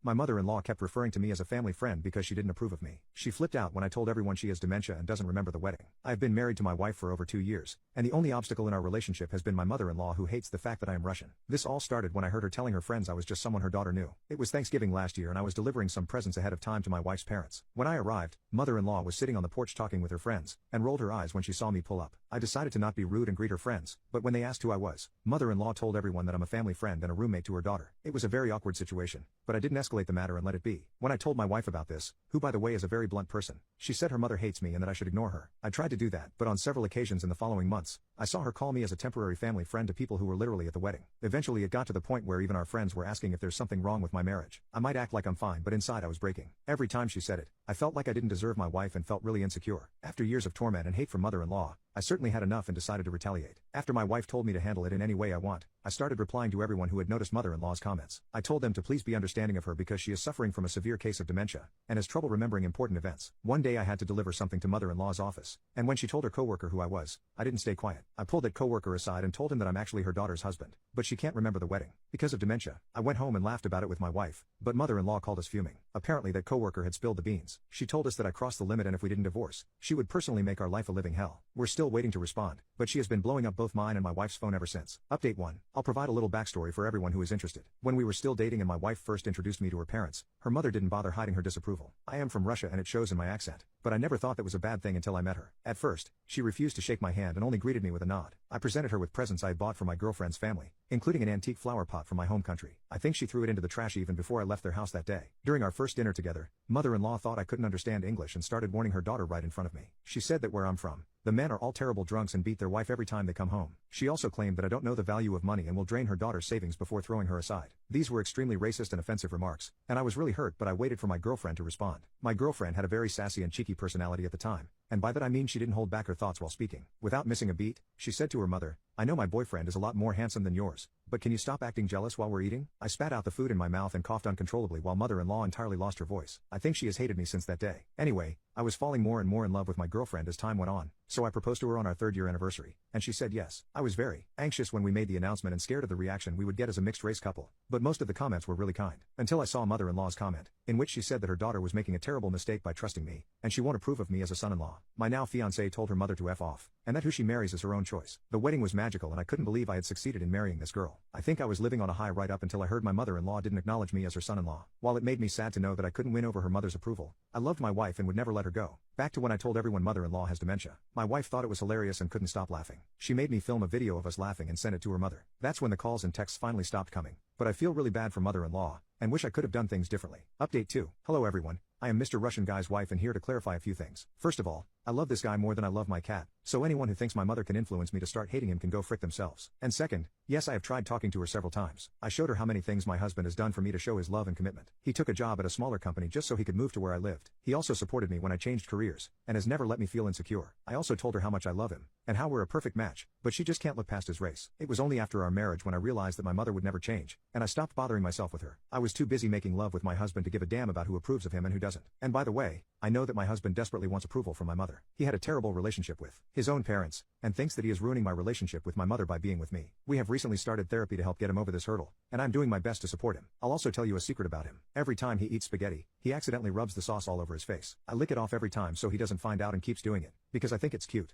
My mother-in-law kept referring to me as a family friend because she didn't approve of me. She flipped out when I told everyone she has dementia and doesn't remember the wedding. I have been married to my wife for over 2 years, and the only obstacle in our relationship has been my mother-in-law who hates the fact that I am Russian. This all started when I heard her telling her friends I was just someone her daughter knew. It was Thanksgiving last year and I was delivering some presents ahead of time to my wife's parents. When I arrived, mother-in-law was sitting on the porch talking with her friends, and rolled her eyes when she saw me pull up. I decided to not be rude and greet her friends, but when they asked who I was, mother-in-law told everyone that I'm a family friend and a roommate to her daughter. It was a very awkward situation, but I didn't escalate the matter and let it be. When I told my wife about this, who by the way is a very blunt person, she said her mother hates me and that I should ignore her. I tried to do that, but on several occasions in the following months, I saw her call me as a temporary family friend to people who were literally at the wedding. Eventually it got to the point where even our friends were asking if there's something wrong with my marriage. I might act like I'm fine, but inside I was breaking. Every time she said it, I felt like I didn't deserve my wife and felt really insecure. After years of torment and hate from mother-in-law, I certainly had enough and decided to retaliate. After my wife told me to handle it in any way I want, I started replying to everyone who had noticed mother-in-law's comments. I told them to please be understanding of her because she is suffering from a severe case of dementia, and has trouble remembering important events. One day I had to deliver something to mother-in-law's office, and when she told her coworker who I was, I didn't stay quiet. I pulled that coworker aside and told him that I'm actually her daughter's husband, but she can't remember the wedding because of dementia. I went home and laughed about it with my wife, but mother-in-law called us fuming. Apparently that coworker had spilled the beans. She told us that I crossed the limit and if we didn't divorce, she would personally make our life a living hell. We're still waiting to respond, but she has been blowing up both mine and my wife's phone ever since. Update 1. I'll provide a little backstory for everyone who is interested. When we were still dating and my wife first introduced me to her parents, her mother didn't bother hiding her disapproval. I am from Russia and it shows in my accent, but I never thought that was a bad thing until I met her. At first, she refused to shake my hand and only greeted me with a nod. I presented her with presents I had bought for my girlfriend's family, including an antique flower pot from my home country. I think she threw it into the trash even before I left their house that day. During our first dinner together, mother-in-law thought I couldn't understand English and started warning her daughter right in front of me. She said that where I'm from, the men are all terrible drunks and beat their wife every time they come home. She also claimed that I don't know the value of money and will drain her daughter's savings before throwing her aside. These were extremely racist and offensive remarks, and I was really hurt, but I waited for my girlfriend to respond. My girlfriend had a very sassy and cheeky personality at the time, and by that I mean she didn't hold back her thoughts while speaking. Without missing a beat, she said to her mother, "I know my boyfriend is a lot more handsome than yours, but can you stop acting jealous while we're eating?" I spat out the food in my mouth and coughed uncontrollably while mother-in-law entirely lost her voice. I think she has hated me since that day. Anyway, I was falling more and more in love with my girlfriend as time went on, so I proposed to her on our 3rd-year anniversary, and she said yes. I was very anxious when we made the announcement and scared of the reaction we would get as a mixed-race couple, but most of the comments were really kind, until I saw mother-in-law's comment, in which she said that her daughter was making a terrible mistake by trusting me, and she won't approve of me as a son-in-law. My now fiancé told her mother to F off, and that who she marries is her own choice. The wedding was magical and I couldn't believe I had succeeded in marrying this girl. I think I was living on a high right up until I heard my mother-in-law didn't acknowledge me as her son-in-law. While it made me sad to know that I couldn't win over her mother's approval, I loved my wife and would never let her go. Back to when I told everyone mother-in-law has dementia. My wife thought it was hilarious and couldn't stop laughing. She made me film a video of us laughing and send it to her mother. That's when the calls and texts finally stopped coming. But I feel really bad for mother-in-law, and wish I could have done things differently. Update 2. Hello everyone, I am Mr. Russian Guy's wife and here to clarify a few things. First of all, I love this guy more than I love my cat, so anyone who thinks my mother can influence me to start hating him can go frick themselves. And second, yes, I have tried talking to her several times. I showed her how many things my husband has done for me to show his love and commitment. He took a job at a smaller company just so he could move to where I lived. He also supported me when I changed careers, and has never let me feel insecure. I also told her how much I love him, and how we're a perfect match, but she just can't look past his race. It was only after our marriage when I realized that my mother would never change, and I stopped bothering myself with her. I was too busy making love with my husband to give a damn about who approves of him and who doesn't. And by the way, I know that my husband desperately wants approval from my mother. He had a terrible relationship with his own parents, and thinks that he is ruining my relationship with my mother by being with me. We have recently started therapy to help get him over this hurdle, and I'm doing my best to support him. I'll also tell you a secret about him. Every time he eats spaghetti, he accidentally rubs the sauce all over his face. I lick it off every time so he doesn't find out and keeps doing it, because I think it's cute.